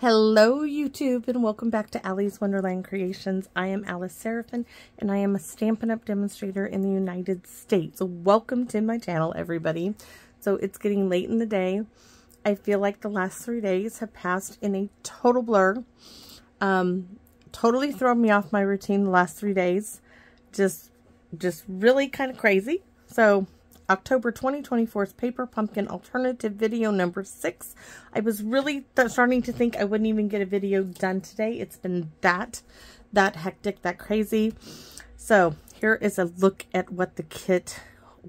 Hello YouTube and welcome back to Allie's Wonderland Creations. I am Alice Seraphin and I am a Stampin' Up! Demonstrator in the United States. So welcome to my channel, everybody. So it's getting late in the day. I feel like the last 3 days have passed in a total blur. Totally thrown me off my routine the last 3 days. Just really kind of crazy. So October 2024's Paper Pumpkin Alternative video number 6. I was really starting to think I wouldn't even get a video done today. It's been that hectic, that crazy. So here is a look at what the kit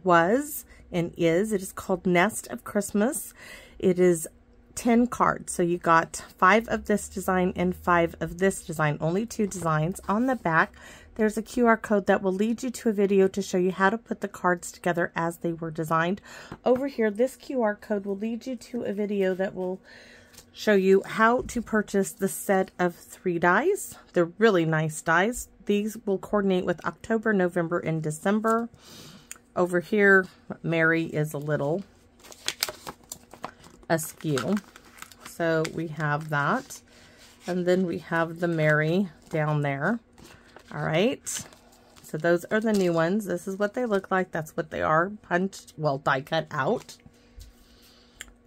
was and is. It is called Nest of Christmas. It is 10 cards. So you got 5 of this design and 5 of this design. Only 2 designs. On the back, there's a QR code that will lead you to a video to show you how to put the cards together as they were designed. Over here, this QR code will lead you to a video that will show you how to purchase the set of 3 dies. They're really nice dies. These will coordinate with October, November, and December. Over here, Mary is a little askew. So we have that. And then we have the Mary down there. All right, so those are the new ones. This is what they look like. That's what they are, punched, well, die cut out.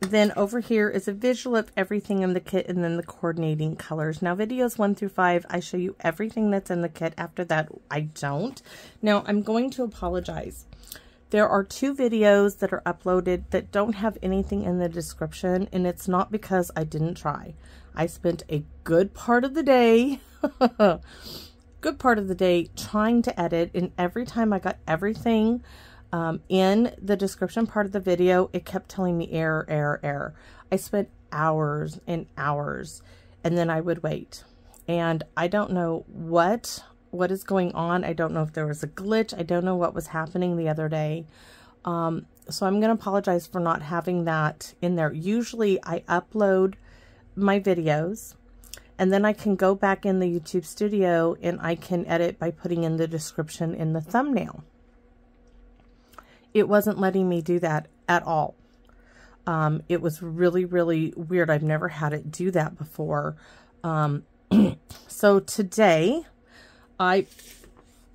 Then over here is a visual of everything in the kit and then the coordinating colors. Now, videos 1 through 5, I show you everything that's in the kit. After that, I don't. Now, I'm going to apologize. There are 2 videos that are uploaded that don't have anything in the description, and it's not because I didn't try. I spent a good part of the day trying to edit, and every time I got everything in the description part of the video, it kept telling me error, error, error. I spent hours and hours, and then I would wait, and I don't know what is going on. I don't know if there was a glitch. I don't know what was happening the other day. So I'm going to apologize for not having that in there. Usually I upload my videos, and then I can go back in the YouTube studio and I can edit by putting in the description in the thumbnail. It wasn't letting me do that at all. It was really, really weird. I've never had it do that before. So today I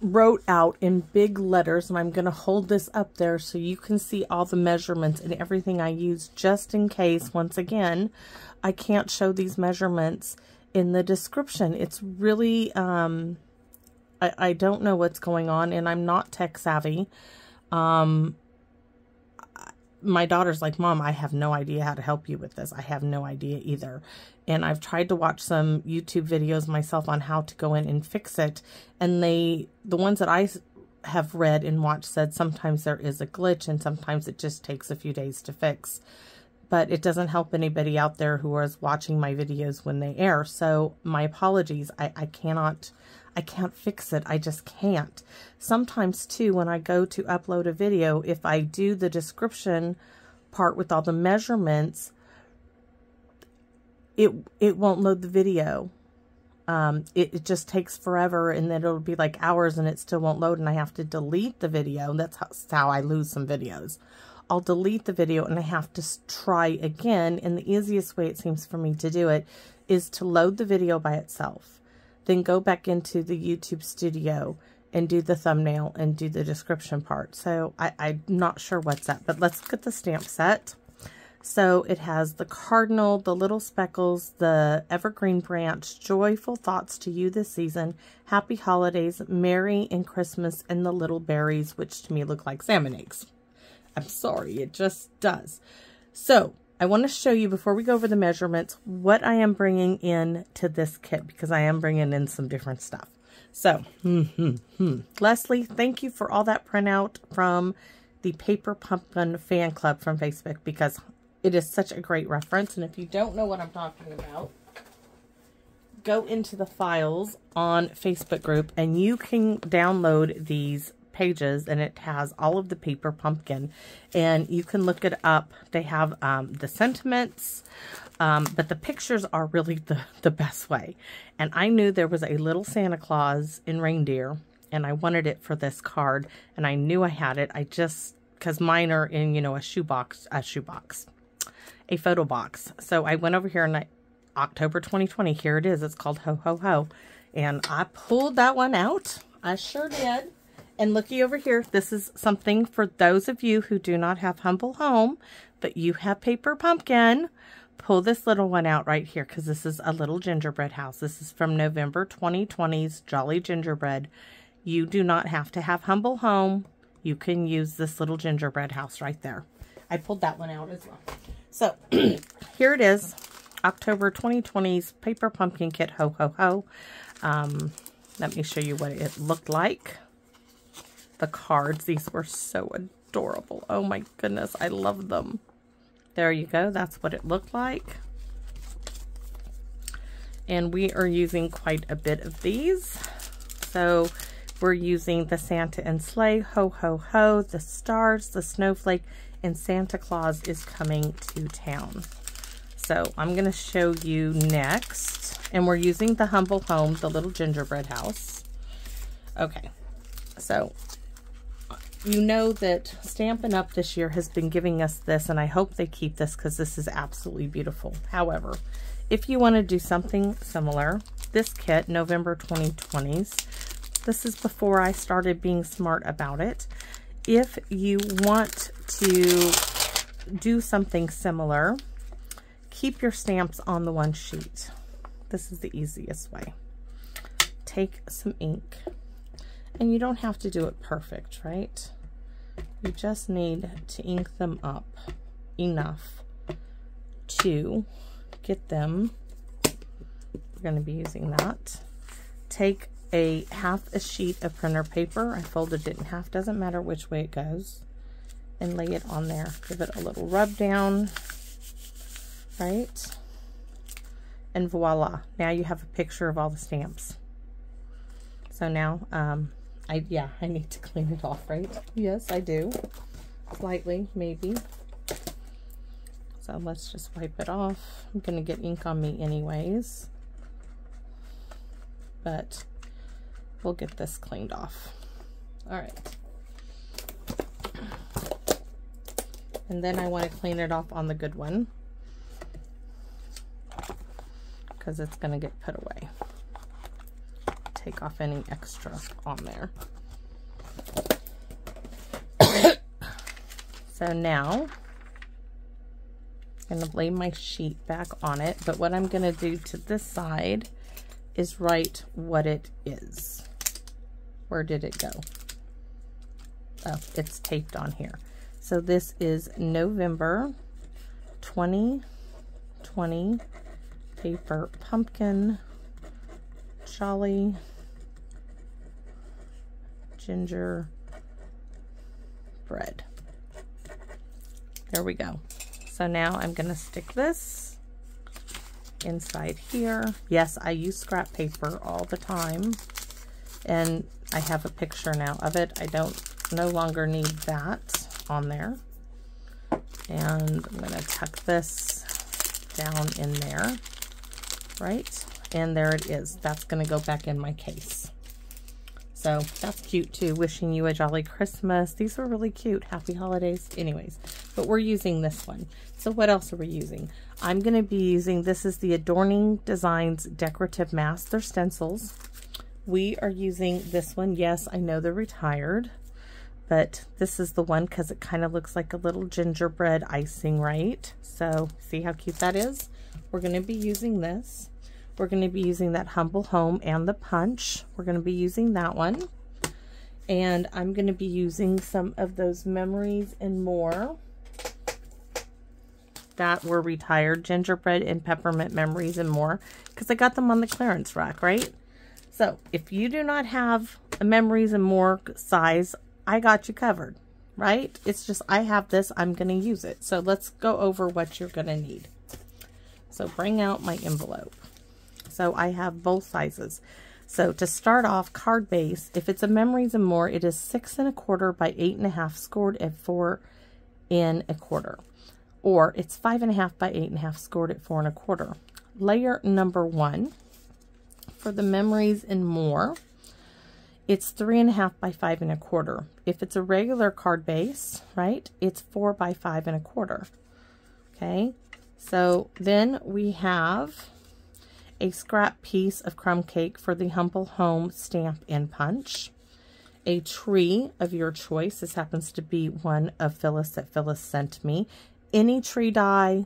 wrote out in big letters, and I'm going to hold this up there so you can see all the measurements and everything I use, just in case, once again, I can't show these measurements in the description. It's really, I don't know what's going on, and I'm not tech savvy. My daughter's like, Mom, I have no idea how to help you with this. I have no idea either. And I've tried to watch some YouTube videos myself on how to go in and fix it. And the ones that I have read and watched said sometimes there is a glitch and sometimes it just takes a few days to fix. But it doesn't help anybody out there who is watching my videos when they air. So my apologies. I can't fix it. I just can't. Sometimes too, when I go to upload a video, if I do the description part with all the measurements, it won't load the video. It just takes forever, and then it'll be like hours and it still won't load, and I have to delete the video. That's how I lose some videos. I'll delete the video and I have to try again, and the easiest way it seems for me to do it is to load the video by itself. Then go back into the YouTube studio and do the thumbnail and do the description part. So I'm not sure what's up, but let's look at the stamp set. So it has the cardinal, the little speckles, the evergreen branch, joyful thoughts to you this season, happy holidays, Merry and Christmas, and the little berries, which to me look like salmon eggs. I'm sorry, it just does. So I want to show you, before we go over the measurements, what I am bringing in to this kit, because I am bringing in some different stuff. So, Leslie, thank you for all that printout from the Paper Pumpkin fan club from Facebook, because it is such a great reference. And if you don't know what I'm talking about, go into the files on Facebook group and you can download these pages, and it has all of the Paper Pumpkin, and you can look it up. They have the sentiments, but the pictures are really the best way. And I knew there was a little Santa Claus in reindeer, and I wanted it for this card, and I knew I had it. I just, because mine are in, you know, a photo box. So I went over here and October 2020. Here it is. It's called Ho Ho Ho. And I pulled that one out. I sure did. And looky over here. This is something for those of you who do not have Humble Home, but you have Paper Pumpkin. Pull this little one out right here because this is a little gingerbread house. This is from November 2020's Jolly Gingerbread. You do not have to have Humble Home. You can use this little gingerbread house right there. I pulled that one out as well. So here it is. October 2020's Paper Pumpkin Kit Ho Ho Ho. Let me show you what it looked like. The cards, these were so adorable. Oh my goodness, I love them. There you go, that's what it looked like. And we are using quite a bit of these. So we're using the Santa and Sleigh, Ho Ho Ho, the stars, the snowflake, and Santa Claus is coming to town. So I'm going to show you next. And we're using the Humble Home, the little gingerbread house. Okay, so you know that Stampin' Up! This year has been giving us this, and I hope they keep this because this is absolutely beautiful. However, if you want to do something similar, this kit, November 2020's, this is before I started being smart about it. If you want to do something similar, keep your stamps on the one sheet. This is the easiest way. Take some ink. And you don't have to do it perfect, right? You just need to ink them up enough to get them. We're going to be using that. Take a half a sheet of printer paper. I folded it in half. Doesn't matter which way it goes. And lay it on there. Give it a little rub down. Right? And voila. Now you have a picture of all the stamps. So now, I need to clean it off, right? Yes, I do. Slightly, maybe. So let's just wipe it off. I'm going to get ink on me anyways. But we'll get this cleaned off. All right. And then I want to clean it off on the good one, because it's going to get put away. Take off any extra on there. So now I'm going to lay my sheet back on it, but what I'm going to do to this side is write what it is. Where did it go? Oh, it's taped on here. So this is November 2020 Paper Pumpkin Jolly Gingerbread. There we go. So now I'm going to stick this inside here. Yes, I use scrap paper all the time, and I have a picture now of it. I no longer need that on there. And I'm going to tuck this down in there, right? And there it is. That's going to go back in my case. So that's cute too. Wishing you a jolly Christmas. These are really cute. Happy holidays. Anyways, but we're using this one. So what else are we using? I'm going to be using, this is the Adorning Designs Decorative Masks. They're stencils. We are using this one. Yes, I know they're retired, but this is the one because it kind of looks like a little gingerbread icing, right? So see how cute that is? We're going to be using this. We're going to be using that Humble Home and the punch. We're going to be using that one. And I'm going to be using some of those Memories and More that were retired, gingerbread and peppermint Memories and More, because I got them on the clearance rack, right? So if you do not have a Memories and More size, I got you covered, right? It's just, I have this, I'm going to use it. So let's go over what you're going to need. So bring out my envelope. So I have both sizes. So to start off, card base, if it's a Memories and More, it is 6 1/4 by 8 1/2 scored at 4 1/4. Or it's 5 1/2 by 8 1/2 scored at 4 1/4. Layer number 1 for the Memories and More, it's 3 1/2 by 5 1/4. If it's a regular card base, right, it's 4 by 5 1/4. Okay, so then we have a scrap piece of Crumb Cake for the Humble Home Stamp and Punch, a tree of your choice. This happens to be one of Phyllis that Phyllis sent me. Any tree die,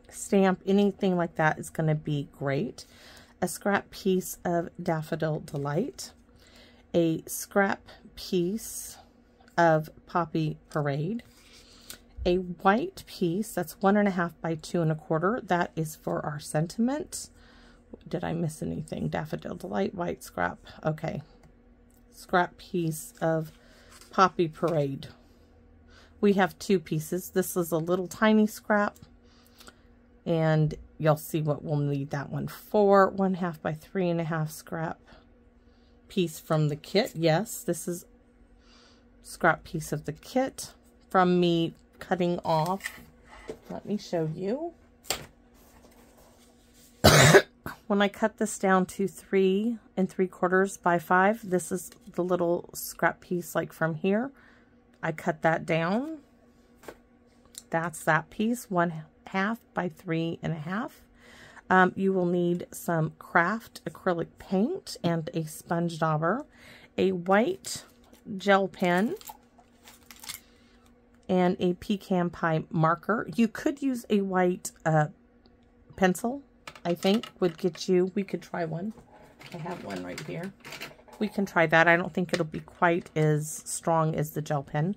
stamp, anything like that is going to be great. A scrap piece of Daffodil Delight, a scrap piece of Poppy Parade, a white piece that's 1.5 by 2 1/4. That is for our sentiment. Did I miss anything? Daffodil Delight, white scrap. Okay. Scrap piece of Poppy Parade. We have 2 pieces. This is a little tiny scrap, and you'll see what we'll need that one for. 1/2 by 3 1/2 scrap piece from the kit. Yes, this is scrap piece of the kit from me cutting off. Let me show you. When I cut this down to 3 3/4 by 5, this is the little scrap piece like from here. I cut that down. That's that piece, 1/2 by 3 1/2. You will need some craft acrylic paint and a sponge dauber, a white gel pen, and a pecan pie marker. You could use a white pencil, I think, would get you. We could try one. I have one right here. We can try that. I don't think it'll be quite as strong as the gel pen.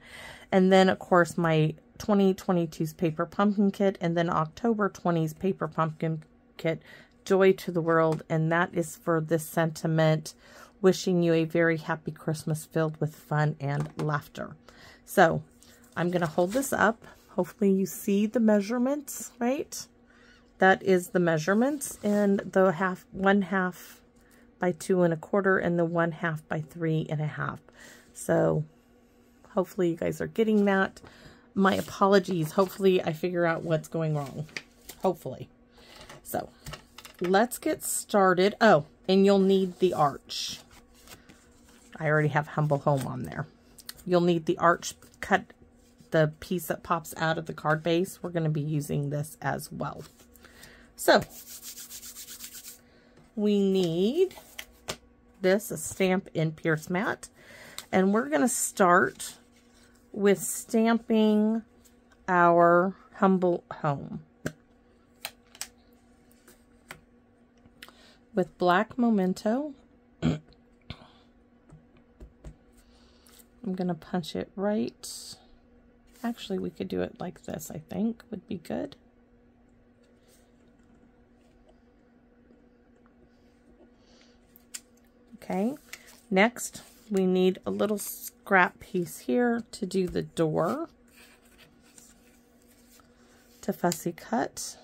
And then, of course, my 2022's Paper Pumpkin Kit, and then October 20's Paper Pumpkin Kit, Joy to the World, and that is for this sentiment, wishing you a very happy Christmas filled with fun and laughter. So, I'm going to hold this up. Hopefully you see the measurements, right? That is the measurements in the 1/2 by 2 1/4 and the 1/2 by 3 1/2. So hopefully you guys are getting that. My apologies. Hopefully I figure out what's going wrong. Hopefully. So let's get started. Oh, and you'll need the arch. I already have Humble Home on there. You'll need the arch. Cut the piece that pops out of the card base. We're going to be using this as well. So we need this, a Stampin' Pierce mat, and we're going to start with stamping our Humble Home with black Memento. I'm going to punch it right. Actually, we could do it like this, I think, would be good. Okay, next we need a little scrap piece here to do the door, to fussy cut.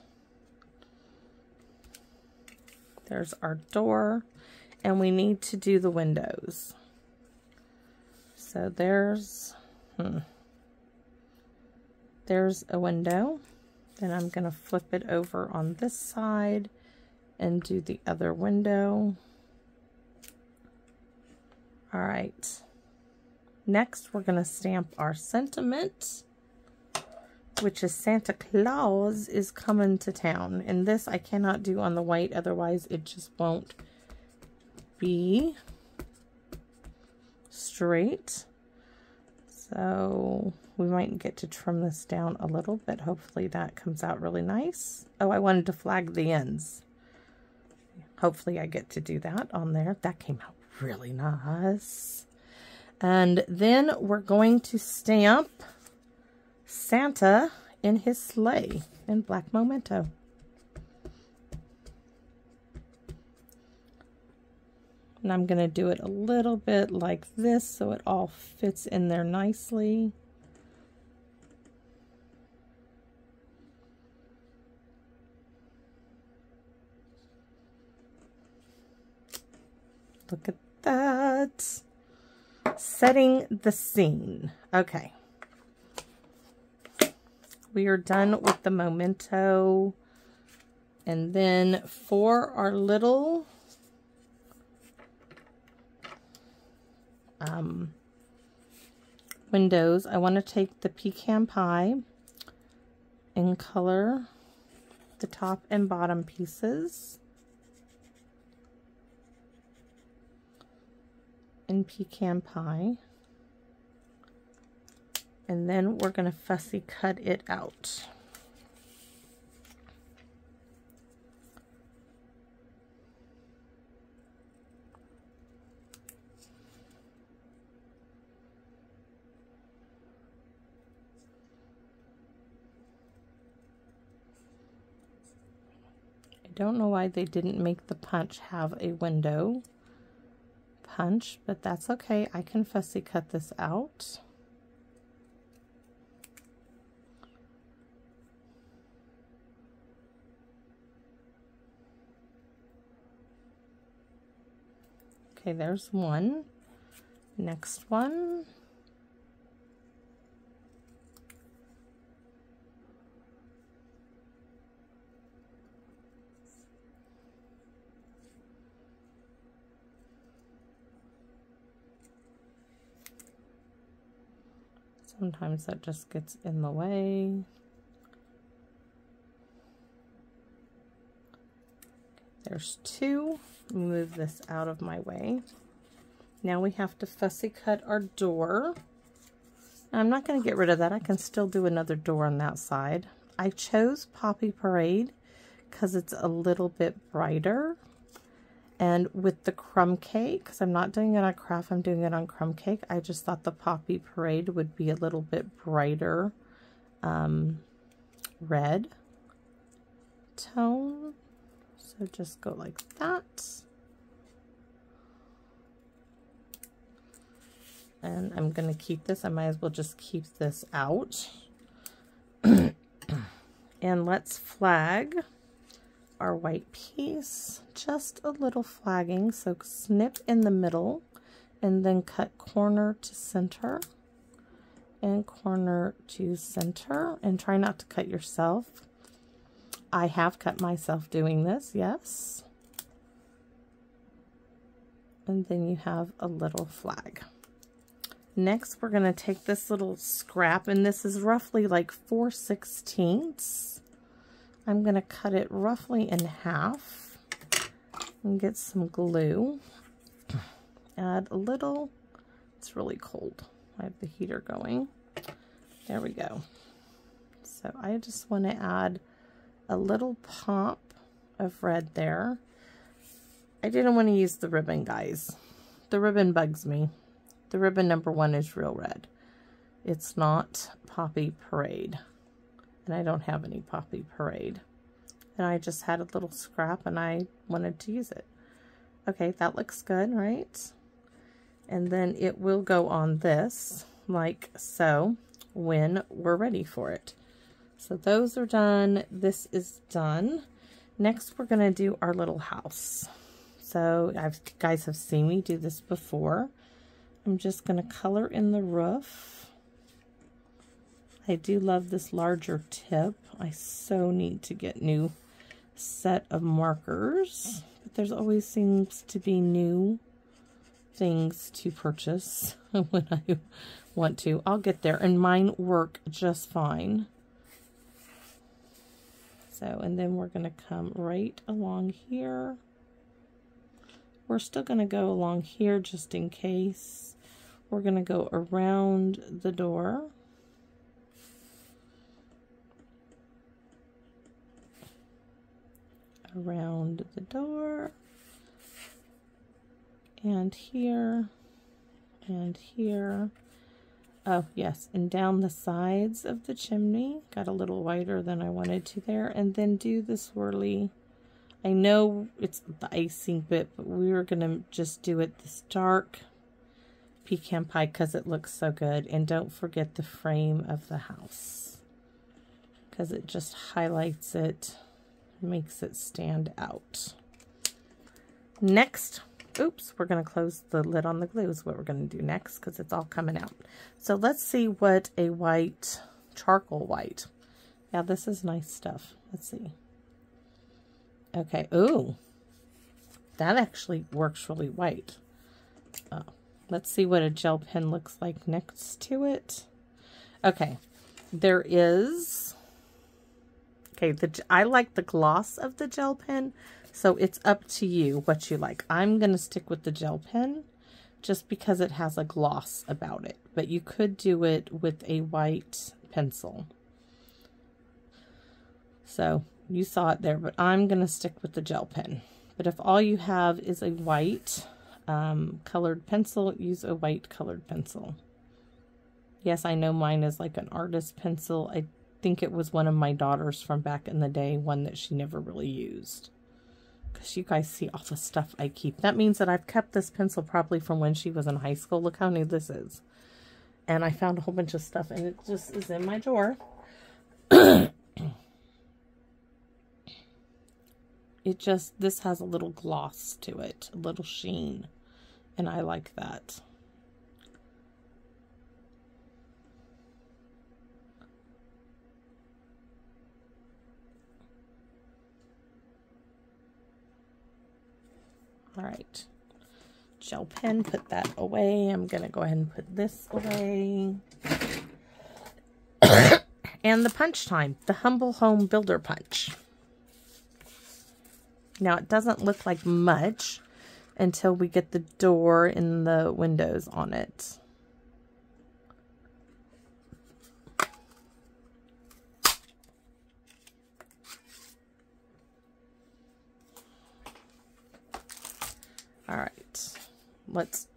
There's our door, and we need to do the windows. So there's a window. Then I'm going to flip it over on this side and do the other window. All right. Next, we're going to stamp our sentiment, which is Santa Claus is coming to town. And this I cannot do on the white, otherwise it just won't be straight. So we might get to trim this down a little bit. Hopefully that comes out really nice. Oh, I wanted to flag the ends. Hopefully I get to do that on there. That came out really nice. And then we're going to stamp Santa in his sleigh in black Memento. And I'm going to do it a little bit like this so it all fits in there nicely. Look at that. Setting the scene. Okay. We are done with the Memento. And then for our little windows, I want to take the pecan pie and color the top and bottom pieces. in pecan pie. And then we're going to fussy cut it out. I don't know why they didn't make the punch have a window punch, but that's okay. I can fussy cut this out. Okay, there's one. Next one. Sometimes that just gets in the way. There's two. Move this out of my way. Now we have to fussy cut our door. I'm not going to get rid of that. I can still do another door on that side. I chose Poppy Parade because it's a little bit brighter. And with the Crumb Cake, because I'm not doing it on craft, I'm doing it on Crumb Cake, I just thought the Poppy Parade would be a little bit brighter red tone. So just go like that. And I'm going to keep this. I might as well just keep this out. And let's flag our white piece. Just a little flagging. So snip in the middle and then cut corner to center and corner to center. And try not to cut yourself. I have cut myself doing this, yes. And then you have a little flag. Next, we're going to take this little scrap, and this is roughly like 4/16. I'm going to cut it roughly in half and get some glue. Add a little, it's really cold. I have the heater going. There we go. So I just want to add a little pop of red there. I didn't want to use the ribbon, guys. The ribbon bugs me. The ribbon number 1 is real red. It's not Poppy Parade. And I don't have any Poppy Parade. And I just had a little scrap and I wanted to use it. Okay, that looks good, right? And then it will go on this, like so, when we're ready for it. So those are done. This is done. Next, we're going to do our little house. So you guys have seen me do this before. I'm just going to color in the roof. I do love this larger tip. I so need to get new set of markers. But there's always seems to be new things to purchase when I want to. I'll get there. And mine work just fine. So, and then we're going to come right along here. We're still going to go along here just in case. We're going to go around the door. Around the door. And here. And here. Oh, yes. And down the sides of the chimney. Got a little wider than I wanted to there. And then do the swirly. I know it's the icing bit, but we were going to just do it this dark pecan pie because it looks so good. And don't forget the frame of the house because it just highlights it, makes it stand out. Next, oops, we're going to close the lid on the glue is what we're going to do next because it's all coming out. So let's see what a white, charcoal white. Yeah, this is nice stuff. Let's see. Okay, ooh, that actually works really white. Oh. Let's see what a gel pen looks like next to it. Okay, there is, okay, I like the gloss of the gel pen, so it's up to you what you like. I'm going to stick with the gel pen. just because it has a gloss about it. But you could do it with a white pencil. So you saw it there, but I'm going to stick with the gel pen. But if all you have is a white colored pencil, use a white colored pencil. Yes, I know mine is like an artist pencil. I think it was one of my daughters from back in the day, one that she never really used. Because you guys see all the stuff I keep. That means that I've kept this pencil probably from when she was in high school. Look how new this is. And I found a whole bunch of stuff, and it just is in my drawer. This has a little gloss to it, a little sheen, and I like that. All right, gel pen, put that away. I'm gonna go ahead and put this away. And the punch time, the Humble Home Builder Punch. Now, it doesn't look like much until we get the door and the windows on it. All right, let's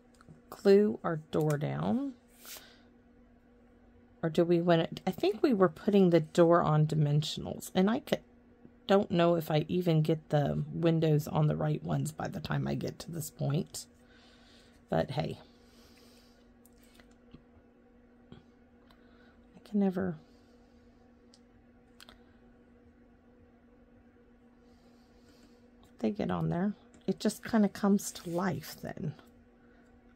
glue our door down. Or do we want it? I think we were putting the door on dimensionals, and don't know if I even get the windows on the right ones by the time I get to this point. But hey, I can never. They get on there. It just kind of comes to life then.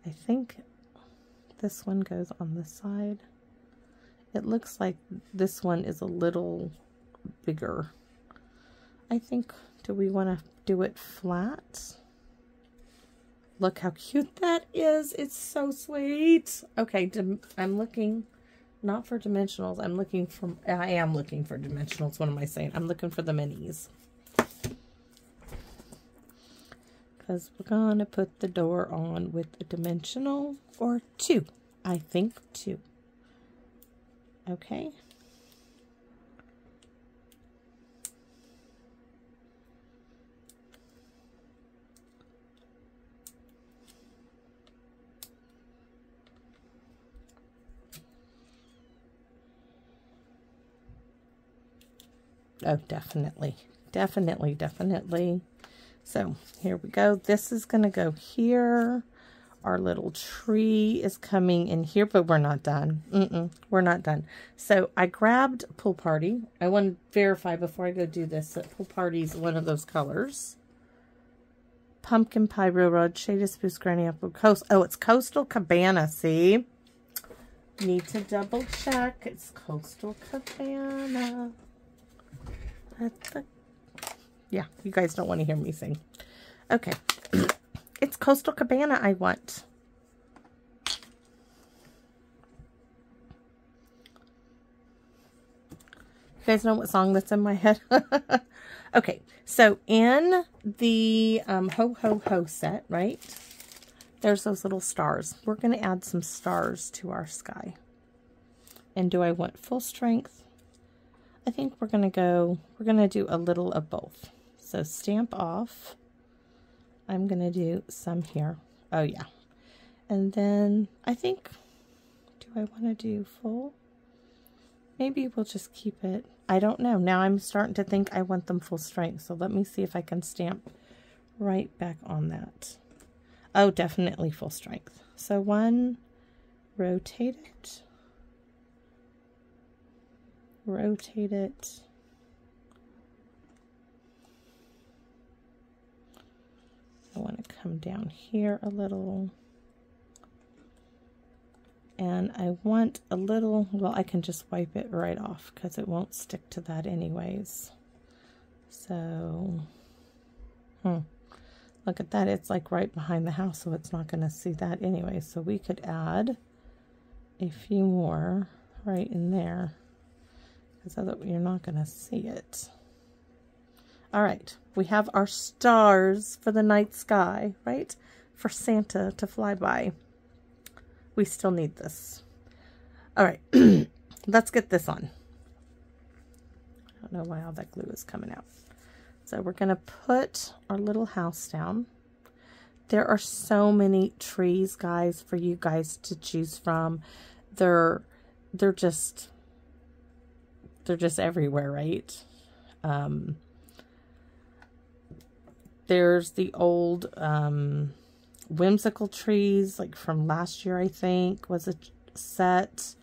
I think this one goes on this side. It looks like this one is a little bigger. I think, do we want to do it flat? Look how cute that is. It's so sweet. Okay, I'm looking not for dimensionals. I am looking for dimensionals. What am I saying? I'm looking for the minis. Because we're going to put the door on with a dimensional or 2. I think 2. Okay. Oh, definitely. Definitely, definitely. So, here we go. This is going to go here. Our little tree is coming in here, but we're not done. We're not done. So, I grabbed Pool Party. I want to verify before I go do this that Pool Party is one of those colors. Pumpkin Pie Railroad, Shaded Spruce, Granny Apple, Coast. Oh, it's Coastal Cabana, see? Need to double check. It's Coastal Cabana. Yeah, you guys don't want to hear me sing. Okay. It's Coastal Cabana I want. You guys know what song that's in my head? Okay, so in the Ho Ho Ho set, right? There's those little stars. We're going to add some stars to our sky. And do I want full strength? I think we're going to do a little of both. So stamp off. I'm going to do some here. Oh, yeah. And then I think, do I want to do full? Maybe we'll just keep it. I don't know. Now I'm starting to think I want them full strength. So let me see if I can stamp right back on that. Oh, definitely full strength. So one, rotate it. Rotate it. I want to come down here a little. And I want a little, well, I can just wipe it right off because it won't stick to that anyways. So, look at that. It's like right behind the house, so it's not going to see that anyway. So we could add a few more right in there because you're not going to see it. All right, we have our stars for the night sky, right? for Santa to fly by. We still need this. All right, let's get this on. I don't know why all that glue is coming out. So we're going to put our little house down. There are so many trees, guys, for you guys to choose from. They're just everywhere, right? There's the old whimsical trees, like from last year, I think, was a set.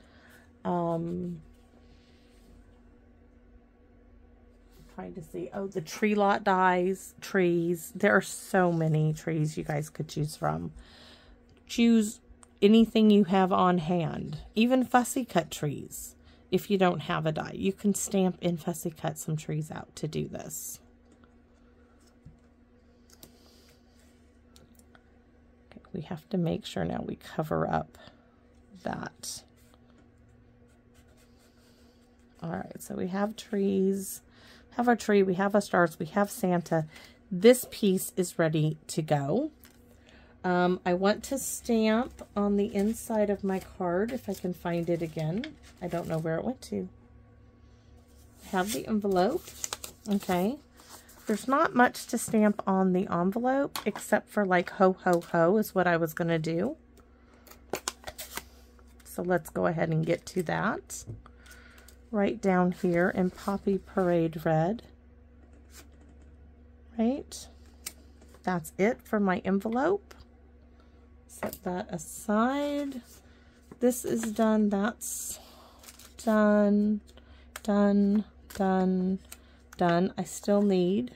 Trying to see. Oh, the tree lot trees. There are so many trees you guys could choose from. Choose anything you have on hand. Even fussy cut trees. If you don't have a die, you can stamp and fussy cut some trees out to do this. Okay, we have to make sure now we cover up that. All right, so we have trees. Have our tree, we have our stars, we have Santa. This piece is ready to go. I want to stamp on the inside of my card, if I can find it again. I don't know where it went to. I have the envelope. Okay. There's not much to stamp on the envelope, except for like ho, ho, ho is what I was going to do. So let's go ahead and get to that. Right down here in Poppy Parade Red. Right. That's it for my envelope. Set that aside. This is done. That's done. Done. Done. Done. I still need.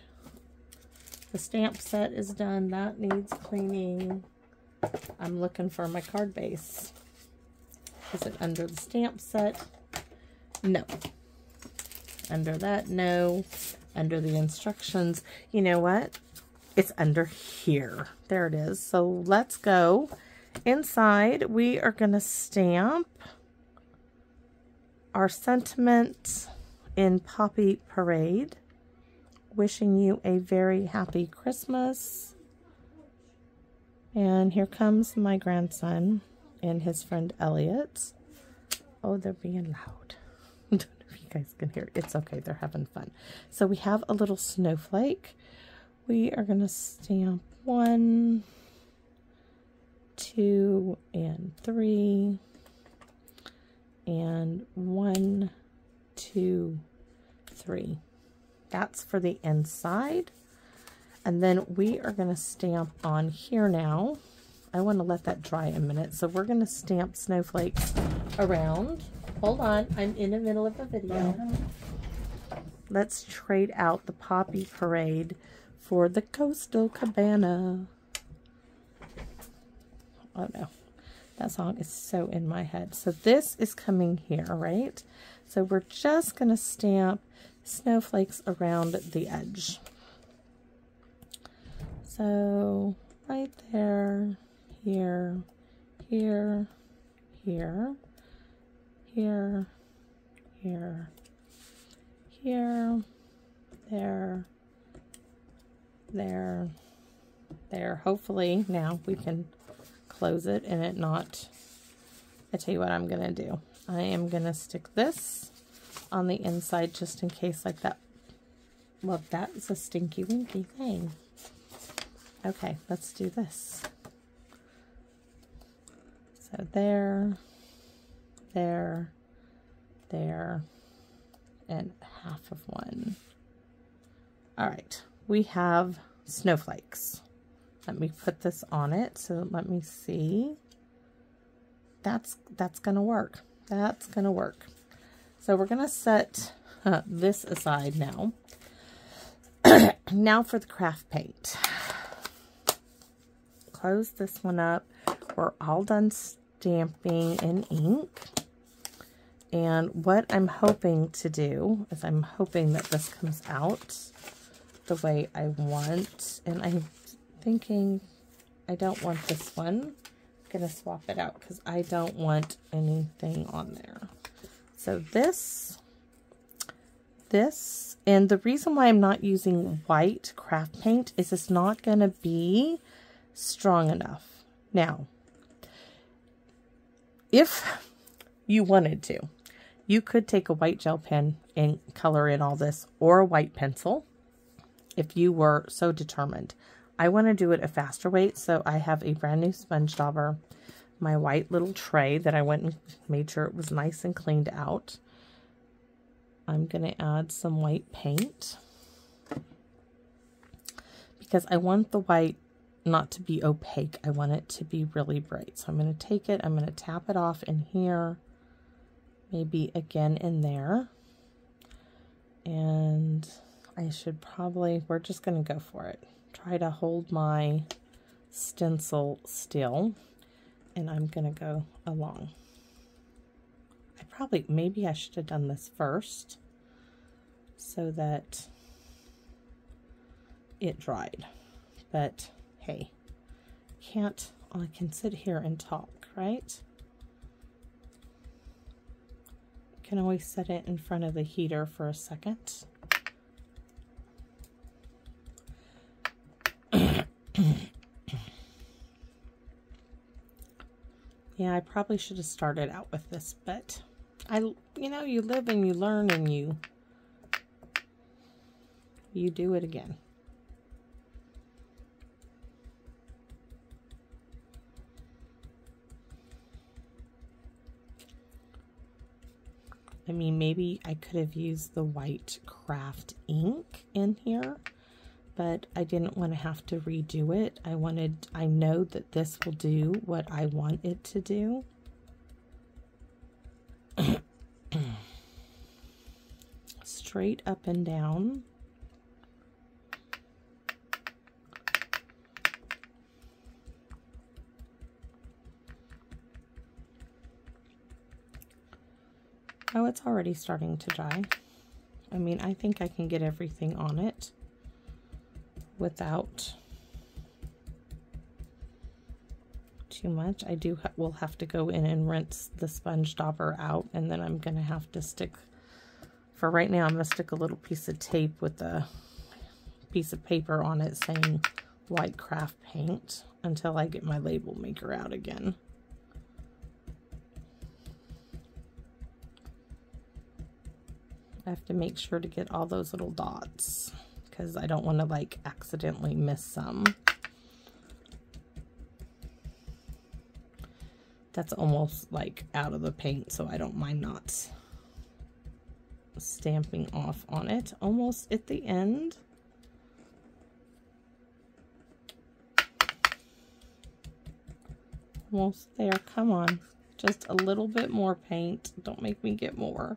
The stamp set is done. That needs cleaning. I'm looking for my card base. Is it under the stamp set? No. Under that, no. Under the instructions, you know what? It's under here. There it is. So let's go inside. We are going to stamp our sentiment in Poppy Parade. Wishing you a very happy Christmas. And here comes my grandson and his friend Elliot. Oh, they're being loud. I don't know if you guys can hear it. It's okay. They're having fun. So we have a little snowflake. We are going to stamp 1, 2, and 3. And 1, 2, 3. That's for the inside. And then we are going to stamp on here now. I want to let that dry a minute. So we're going to stamp snowflakes around. Hold on, I'm in the middle of a video. Let's trade out the Poppy Parade for the Coastal Cabana. Oh no, that song is so in my head. So this is coming here, right? So we're just going to stamp snowflakes around the edge. So right there, here, here, here. Here, here, here, there, there, there. Hopefully now we can close it and it not. I tell you what I'm going to do. I am going to stick this on the inside just in case, like that. Well, that is a stinky winky thing. Okay, let's do this. So there. There, there, and half of one. All right, we have snowflakes. Let me put this on it. So let me see. That's gonna work. That's gonna work. So we're gonna set this aside now. Now for the craft paint. Close this one up. We're all done stamping in ink. And what I'm hoping to do is I'm hoping that this comes out the way I want. And I'm thinking I don't want this one. I'm going to swap it out because I don't want anything on there. So this, and the reason why I'm not using white craft paint is it's not going to be strong enough. Now, if you wanted to, you could take a white gel pen and color in all this, or a white pencil, if you were so determined. I want to do it a faster way, so I have a brand new sponge dauber, my white little tray that I went and made sure it was nice and cleaned out. I'm going to add some white paint because I want the white not to be opaque. I want it to be really bright. So I'm going to take it, I'm going to tap it off in here, maybe again in there. And I should probably, we're just going to go for it. Try to hold my stencil still, and I'm going to go along. Maybe I should have done this first so that it dried. But hey, I can sit here and talk, right? Can always set it in front of the heater for a second. Yeah, I probably should have started out with this, but you know, you live and you learn, and you do it again. I mean, maybe I could have used the white craft ink in here, but I didn't want to have to redo it. I know that this will do what I want it to do. Straight up and down. Oh, it's already starting to dry. I mean, I think I can get everything on it without too much. Will have to go in and rinse the sponge dauber out, and then I'm going to have to stick, for right now, I'm going to stick a little piece of tape with a piece of paper on it saying white craft paint until I get my label maker out again. I have to make sure to get all those little dots because I don't want to like accidentally miss some. That's almost like out of the paint, so I don't mind not stamping off on it. Almost at the end. Almost there. Come on. Just a little bit more paint. Don't make me get more.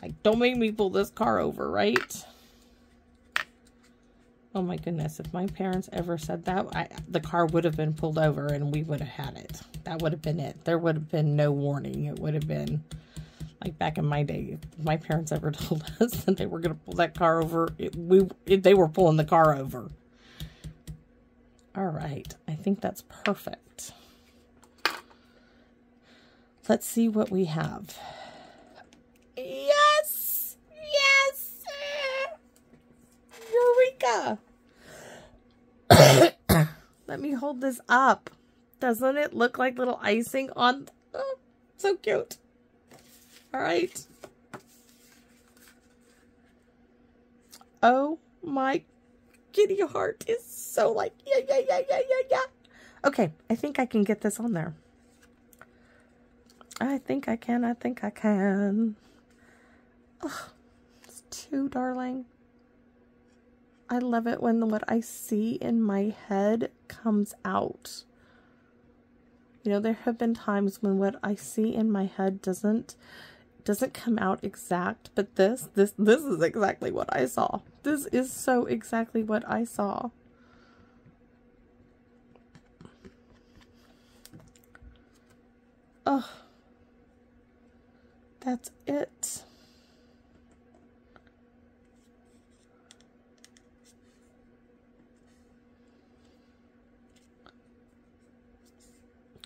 Like, don't make me pull this car over, right? Oh my goodness, if my parents ever said that, the car would have been pulled over and we would have had it. That would have been it. There would have been no warning. It would have been like back in my day. If my parents ever told us that they were going to pull that car over, they were pulling the car over. All right, I think that's perfect. Let's see what we have. Yes! Yes! Eureka! Let me hold this up. Doesn't it look like little icing on? Oh, so cute. All right. Oh my kitty heart is so like, yeah. Okay, I think I can get this on there. I think I can. Oh, it's too darling. I love it when what I see in my head comes out. You know, there have been times when what I see in my head doesn't come out exact, but this is exactly what I saw. This is so exactly what I saw. Oh, that's it.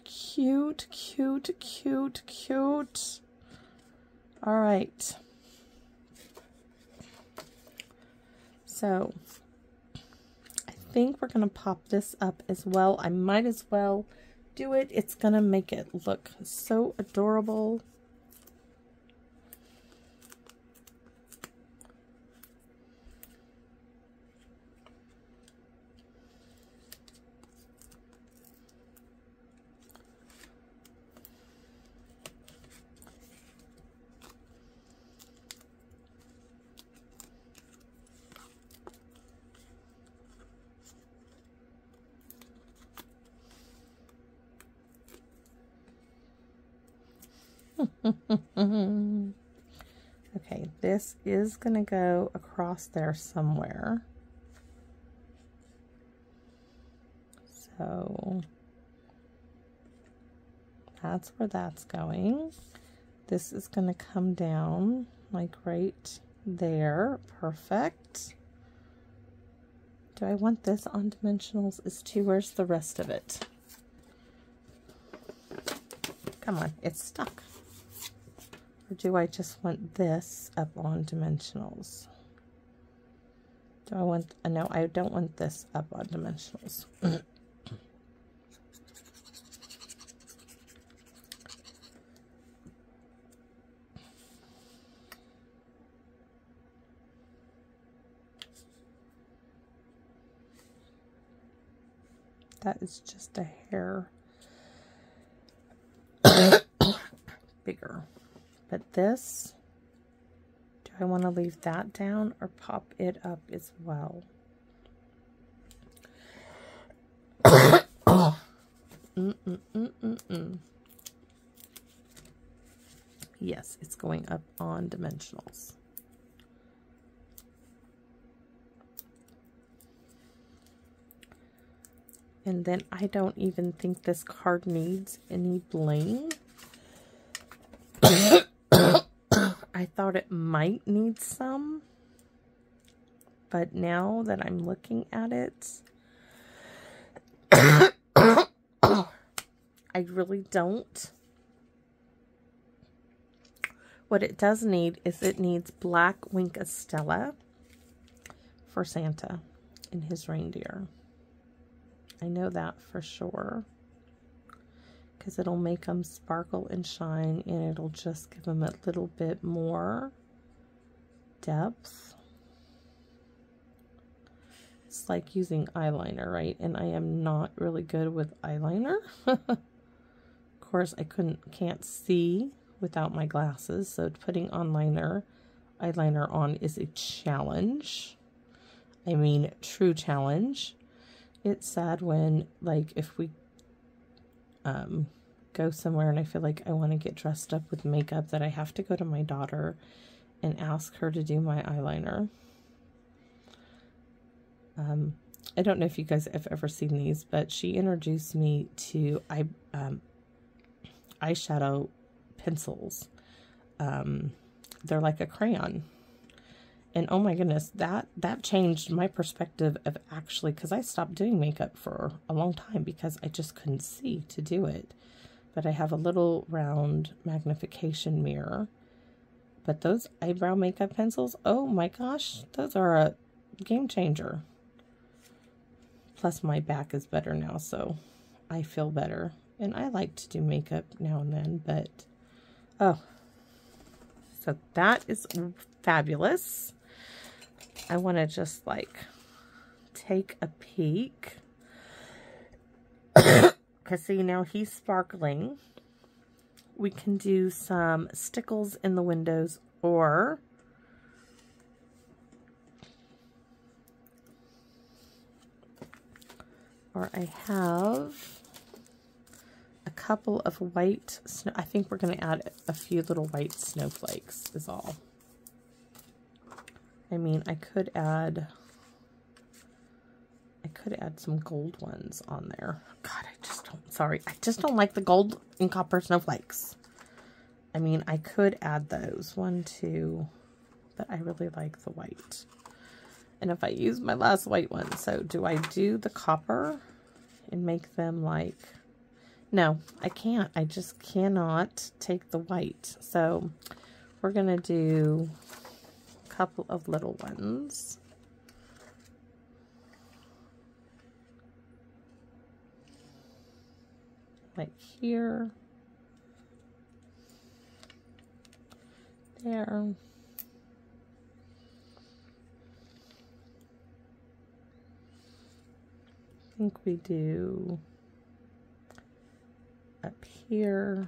Cute, cute, cute, cute. All right. So, I think we're going to pop this up as well. I might as well do it. It's going to make it look so adorable. Okay, this is going to go across there somewhere. So that's where that's going. This is going to come down like right there. Perfect. Do I want this on dimensionals? Is 2. Where's the rest of it? Come on, it's stuck. Or do I just want this up on dimensionals? Do I want, no, I don't want this up on dimensionals. That is just a hair bigger. But this, do I want to leave that down or pop it up as well? Yes, it's going up on dimensionals. And then I don't even think this card needs any bling. I thought it might need some, but now that I'm looking at it, I really don't. What it does need is it needs black Wink Estella for Santa and his reindeer. I know that for sure, because it'll make them sparkle and shine, and it'll just give them a little bit more depth. It's like using eyeliner, right? And I am not really good with eyeliner. Of course, I can't see without my glasses, so putting eyeliner on is a challenge. I mean, true challenge. It's sad when, like, if we go somewhere and I feel like I want to get dressed up with makeup, that I have to go to my daughter and ask her to do my eyeliner. I don't know if you guys have ever seen these, but she introduced me to eyeshadow pencils. They're like a crayon. And oh my goodness, that changed my perspective of actually, because I stopped doing makeup for a long time because I just couldn't see to do it. But I have a little round magnification mirror. But those eyebrow makeup pencils, oh my gosh, those are a game changer. Plus my back is better now, so I feel better. And I like to do makeup now and then, but oh. So that is fabulous. I want to just like take a peek. Because see, now he's sparkling. We can do some stickles in the windows, or I have a couple of white snow. I think we're going to add a few little white snowflakes is all. I mean, I could add some gold ones on there. God, I just don't like the gold and copper snowflakes. I mean, I could add those, 1, 2, but I really like the white. And if I use my last white one, so do I do the copper and make them like, no, I can't. I just cannot take the white. So we're going to do a couple of little ones. like here, there. I think we do up here.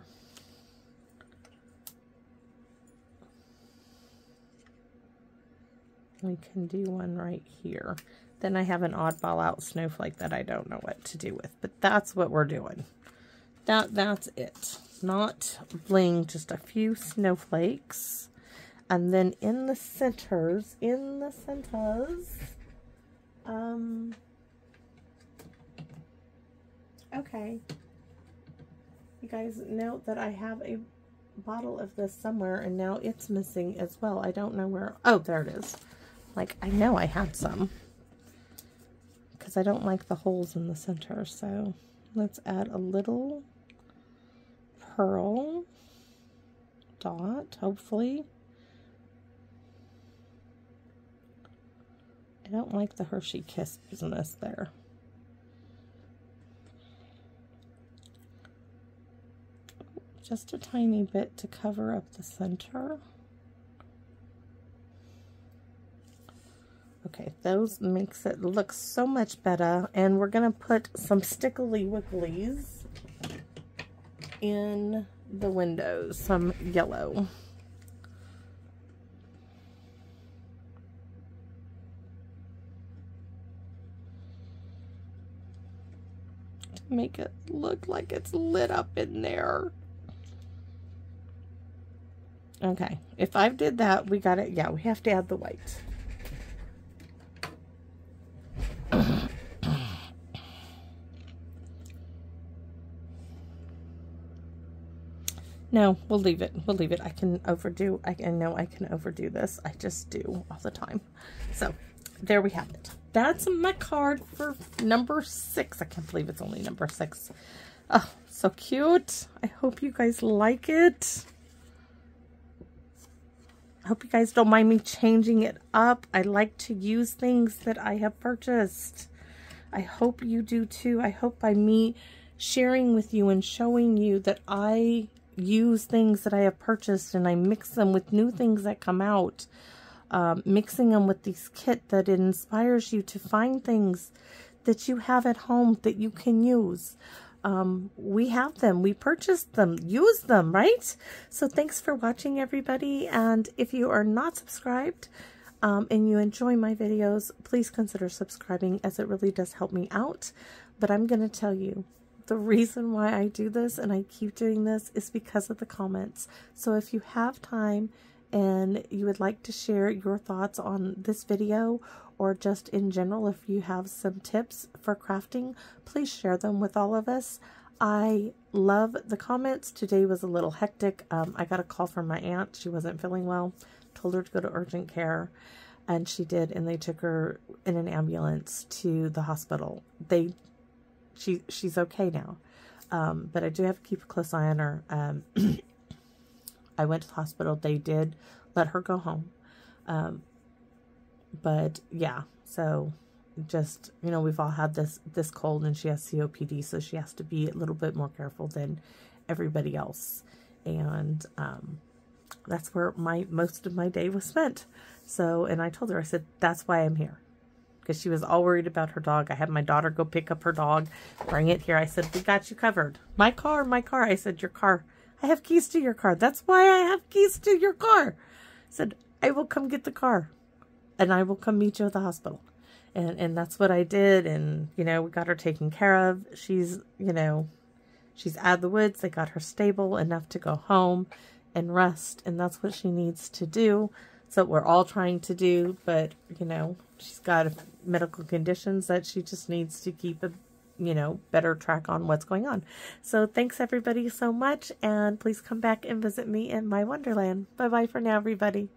We can do one right here. Then I have an oddball out snowflake that I don't know what to do with, but that's what we're doing. That's it. Not bling, just a few snowflakes. And then in the centers, okay. You guys note that I have a bottle of this somewhere and now it's missing as well. I don't know where. Oh, there it is. Like, I know I had some because I don't like the holes in the center. So let's add a little pearl dot, hopefully. I don't like the Hershey Kiss business there. Just a tiny bit to cover up the center. Okay, those makes it look so much better. And we're gonna put some stickly wigglies in the windows, some yellow. To make it look like it's lit up in there. Okay, if I did that, we got it. Yeah, we have to add the white. No, we'll leave it. We'll leave it. I know I can overdo this. I just do all the time. So, there we have it. That's my card for number 6. I can't believe it's only number 6. Oh, so cute. I hope you guys like it. I hope you guys don't mind me changing it up. I like to use things that I have purchased. I hope you do too. I hope by me sharing with you and showing you that I use things that I have purchased and I mix them with new things that come out. Mixing them with these kits that it inspires you to find things that you have at home that you can use. We have them, we purchased them, use them, right? So thanks for watching, everybody. And if you are not subscribed and you enjoy my videos, please consider subscribing, as it really does help me out. But I'm going to tell you, the reason why I do this and I keep doing this is because of the comments. So if you have time and you would like to share your thoughts on this video, or just in general, if you have some tips for crafting, please share them with all of us. I love the comments. Today was a little hectic. I got a call from my aunt. She wasn't feeling well. Told her to go to urgent care, and she did, and they took her in an ambulance to the hospital. She's okay now, but I do have to keep a close eye on her. I went to the hospital. They did let her go home. But yeah, so just, you know, we've all had this cold, and she has COPD, so she has to be a little bit more careful than everybody else. And that's where most of my day was spent. So, and I told her, I said, that's why I'm here. Because she was all worried about her dog. I had my daughter go pick up her dog, bring it here. I said, we got you covered. My car. I said, your car. I have keys to your car. That's why I have keys to your car. I said, I will come get the car, and I will come meet you at the hospital. And that's what I did. And, you know, we got her taken care of. She's, you know, she's out of the woods. They got her stable enough to go home and rest. And that's what she needs to do. So we're all trying to do, but, you know, she's got medical conditions that she just needs to keep a, you know, better track on what's going on. So thanks everybody so much, and please come back and visit me in my wonderland. Bye-bye for now, everybody.